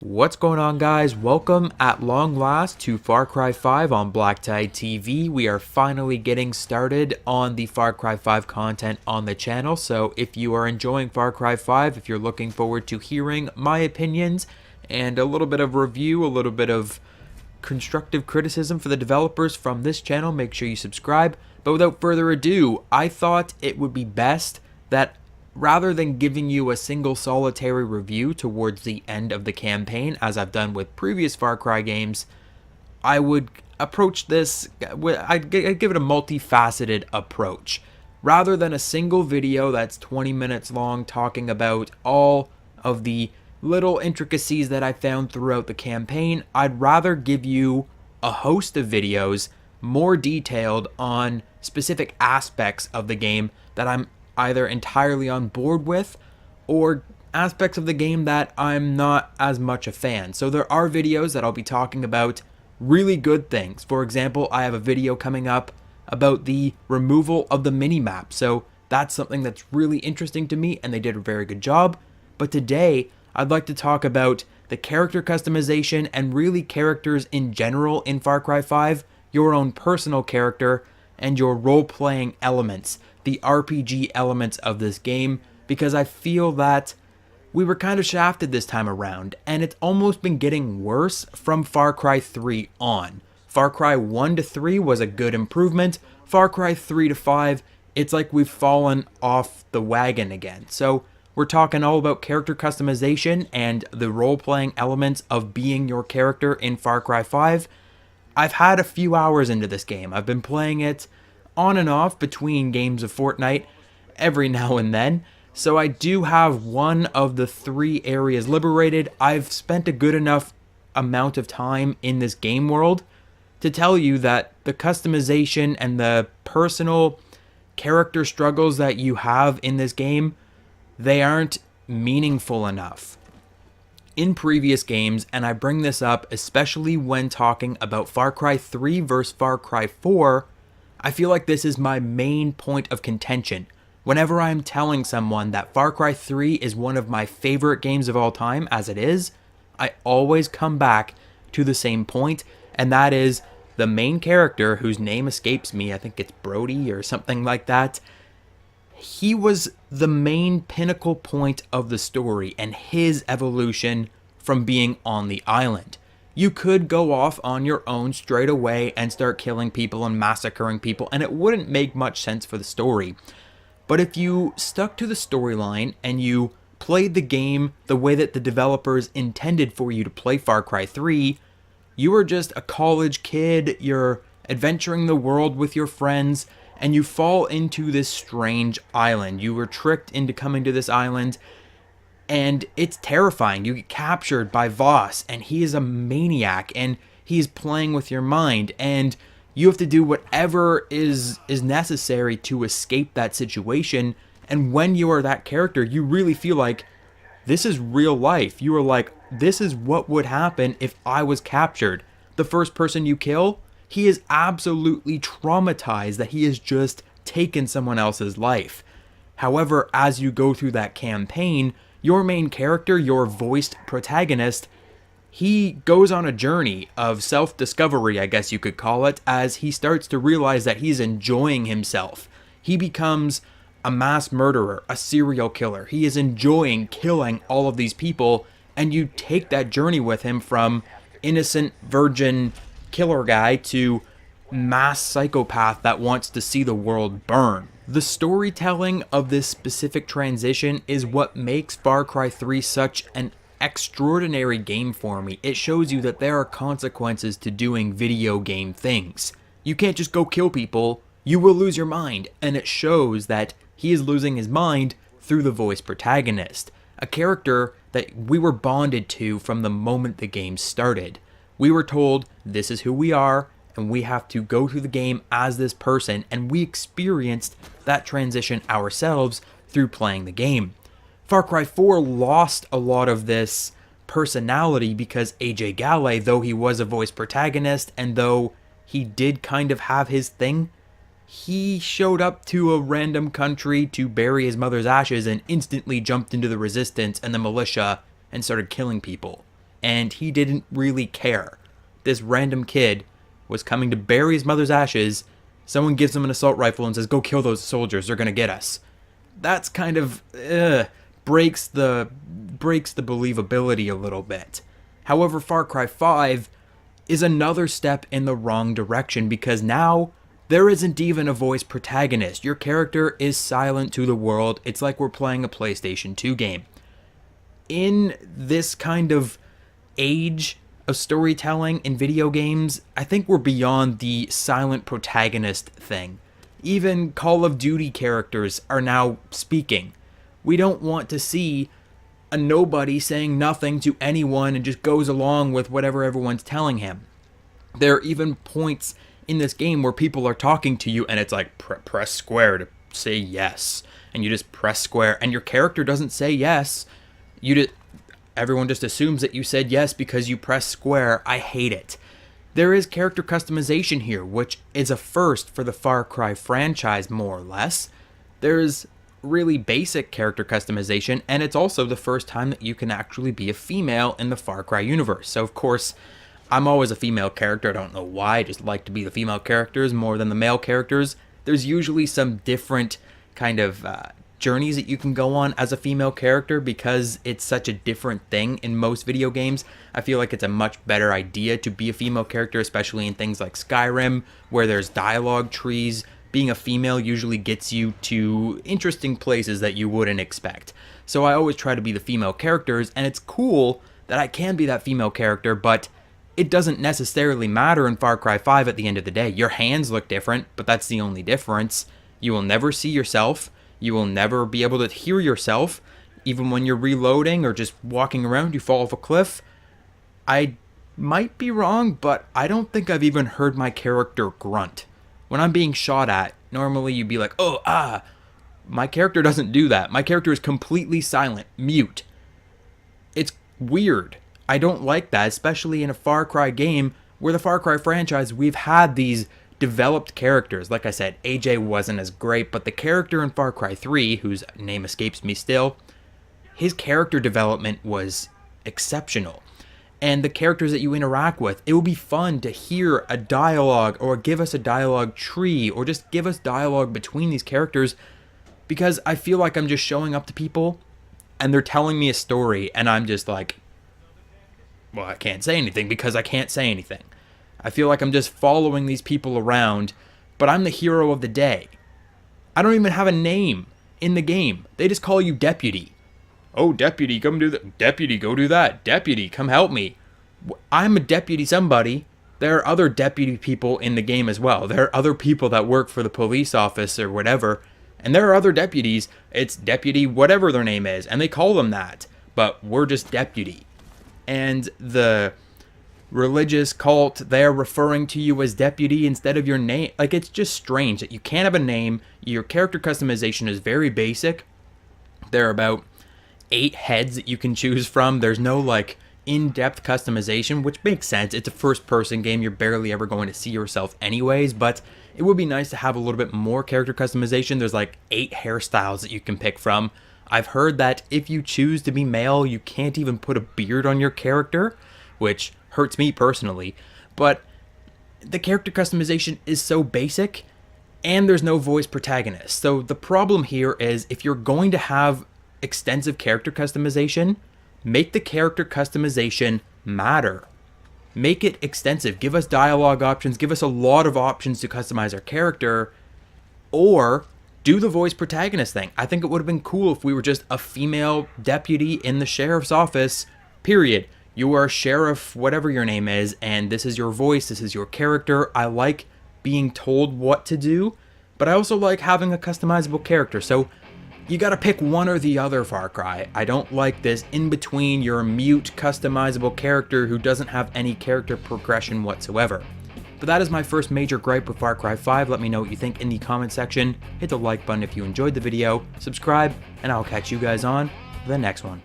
What's going on, guys? Welcome at long last to Far Cry 5 on BlackTideTV. We are finally getting started on the Far Cry 5 content on the channel, so if you are enjoying Far Cry 5, if you're looking forward to hearing my opinions and a little bit of review, a little bit of constructive criticism for the developers from this channel, make sure you subscribe. But without further ado, I thought it would be best that rather than giving you a single solitary review towards the end of the campaign, as I've done with previous Far Cry games, I would approach this, I'd give it a multifaceted approach. Rather than a single video that's 20 minutes long talking about all of the little intricacies that I found throughout the campaign, I'd rather give you a host of videos more detailed on specific aspects of the game that I'm either entirely on board with or aspects of the game that I'm not as much a fan. So there are videos that I'll be talking about really good things. For example, I have a video coming up about the removal of the minimap. So that's something that's really interesting to me and they did a very good job. But today, I'd like to talk about the character customization and really characters in general in Far Cry 5, your own personal character, and your role-playing elements, the RPG elements of this game, because I feel that we were kind of shafted this time around, and it's almost been getting worse from Far Cry 3 on. Far Cry 1 to 3 was a good improvement. Far Cry 3 to 5, it's like we've fallen off the wagon again. So we're talking all about character customization and the role-playing elements of being your character in Far Cry 5. I've had a few hours into this game. I've been playing it on and off between games of Fortnite every now and then. So I do have one of the 3 areas liberated. I've spent a good enough amount of time in this game world to tell you that the customization and the personal character struggles that you have in this game, they aren't meaningful enough. In previous games, and I bring this up especially when talking about Far Cry 3 versus Far Cry 4, I feel like this is my main point of contention. Whenever I'm telling someone that Far Cry 3 is one of my favorite games of all time, as it is, I always come back to the same point, and that is the main character, whose name escapes me, I think it's Brody or something like that. He was the main pinnacle point of the story and his evolution from being on the island. You could go off on your own straight away and start killing people and massacring people, and it wouldn't make much sense for the story. But if you stuck to the storyline and you played the game the way that the developers intended for you to play Far Cry 3, you were just a college kid, you're adventuring the world with your friends, and you fall into this strange island. You were tricked into coming to this island, and it's terrifying. You get captured by Voss, and he is a maniac, and he's playing with your mind, and you have to do whatever is necessary to escape that situation. And when you are that character, you really feel like this is real life. You are like, this is what would happen if I was captured. The first person you kill, he is absolutely traumatized that he has just taken someone else's life. However, as you go through that campaign, your main character, your voiced protagonist, he goes on a journey of self-discovery, I guess you could call it, as he starts to realize that he's enjoying himself. He becomes a mass murderer, a serial killer. He is enjoying killing all of these people, and you take that journey with him from innocent virgin killer guy to mass psychopath that wants to see the world burn. The storytelling of this specific transition is what makes Far Cry 3 such an extraordinary game for me. It shows you that there are consequences to doing video game things. You can't just go kill people, you will lose your mind, and it shows that he is losing his mind through the voice protagonist, a character that we were bonded to from the moment the game started. We were told, this is who we are, and we have to go through the game as this person, and we experienced that transition ourselves through playing the game. Far Cry 4 lost a lot of this personality because AJ Galley, though he was a voice protagonist, and though he did kind of have his thing, he showed up to a random country to bury his mother's ashes and instantly jumped into the resistance and the militia and started killing people. and he didn't really care. This random kid was coming to bury his mother's ashes. Someone gives him an assault rifle and says, go kill those soldiers, they're gonna get us. That's kind of breaks the believability a little bit. However, Far Cry 5 is another step in the wrong direction, because now there isn't even a voice protagonist. Your character is silent to the world. It's like we're playing a PlayStation 2 game. In this kind of age of storytelling in video games, I think we're beyond the silent protagonist thing. Even Call of Duty characters are now speaking. We don't want to see a nobody saying nothing to anyone and just goes along with whatever everyone's telling him. There are even points in this game where people are talking to you and it's like press square to say yes, and you just press square and your character doesn't say yes. Everyone just assumes that you said yes because you pressed square. I hate it. There is character customization here, which is a first for the Far Cry franchise, more or less. There's really basic character customization, and it's also the first time that you can actually be a female in the Far Cry universe. So, of course, I'm always a female character. I don't know why. I just like to be the female characters more than the male characters. There's usually some different kind of journeys that you can go on as a female character because it's such a different thing in most video games. I feel like it's a much better idea to be a female character, especially in things like Skyrim, where there's dialogue trees. Being a female usually gets you to interesting places that you wouldn't expect. So I always try to be the female characters, and it's cool that I can be that female character, but it doesn't necessarily matter in Far Cry 5 at the end of the day. Your hands look different, but that's the only difference. You will never see yourself. You will never be able to hear yourself. Even when you're reloading or just walking around, you fall off a cliff. I might be wrong, but I don't think I've even heard my character grunt. When I'm being shot at, normally you'd be like, oh, ah. My character doesn't do that. My character is completely silent, mute. It's weird. I don't like that, especially in a Far Cry game where the Far Cry franchise, we've had these developed characters. Like I said, AJ wasn't as great, but the character in Far Cry 3, whose name escapes me still, his character development was exceptional. And the characters that you interact with, it would be fun to hear a dialogue or give us a dialogue tree or just give us dialogue between these characters, because I feel like I'm just showing up to people and they're telling me a story and I'm just like, well, I can't say anything because I can't say anything. I feel like I'm just following these people around, but I'm the hero of the day. I don't even have a name in the game. They just call you Deputy. Oh, Deputy, come do that. Deputy, go do that. Deputy, come help me. I'm a deputy somebody. There are other deputy people in the game as well. There are other people that work for the police office or whatever, and there are other deputies. It's Deputy whatever their name is, and they call them that, but we're just Deputy. And the religious cult, they're referring to you as Deputy instead of your name. Like, it's just strange that you can't have a name. Your character customization is very basic. There are about 8 heads that you can choose from. There's no like in-depth customization, which makes sense. It's a first-person game. You're barely ever going to see yourself anyways, but it would be nice to have a little bit more character customization. There's like 8 hairstyles that you can pick from. I've heard that if you choose to be male, you can't even put a beard on your character, which hurts me personally. But the character customization is so basic, and there's no voice protagonist. So the problem here is, if you're going to have extensive character customization, make the character customization matter. Make it extensive. Give us dialogue options. Give us a lot of options to customize our character. Or do the voice protagonist thing. I think it would have been cool if we were just a female deputy in the sheriff's office, period. You are sheriff, whatever your name is, and this is your voice, this is your character. I like being told what to do, but I also like having a customizable character. So you gotta pick one or the other, Far Cry. I don't like this in between. You're a mute, customizable character who doesn't have any character progression whatsoever. But that is my first major gripe with Far Cry 5. Let me know what you think in the comment section. Hit the like button if you enjoyed the video, subscribe, and I'll catch you guys on the next one.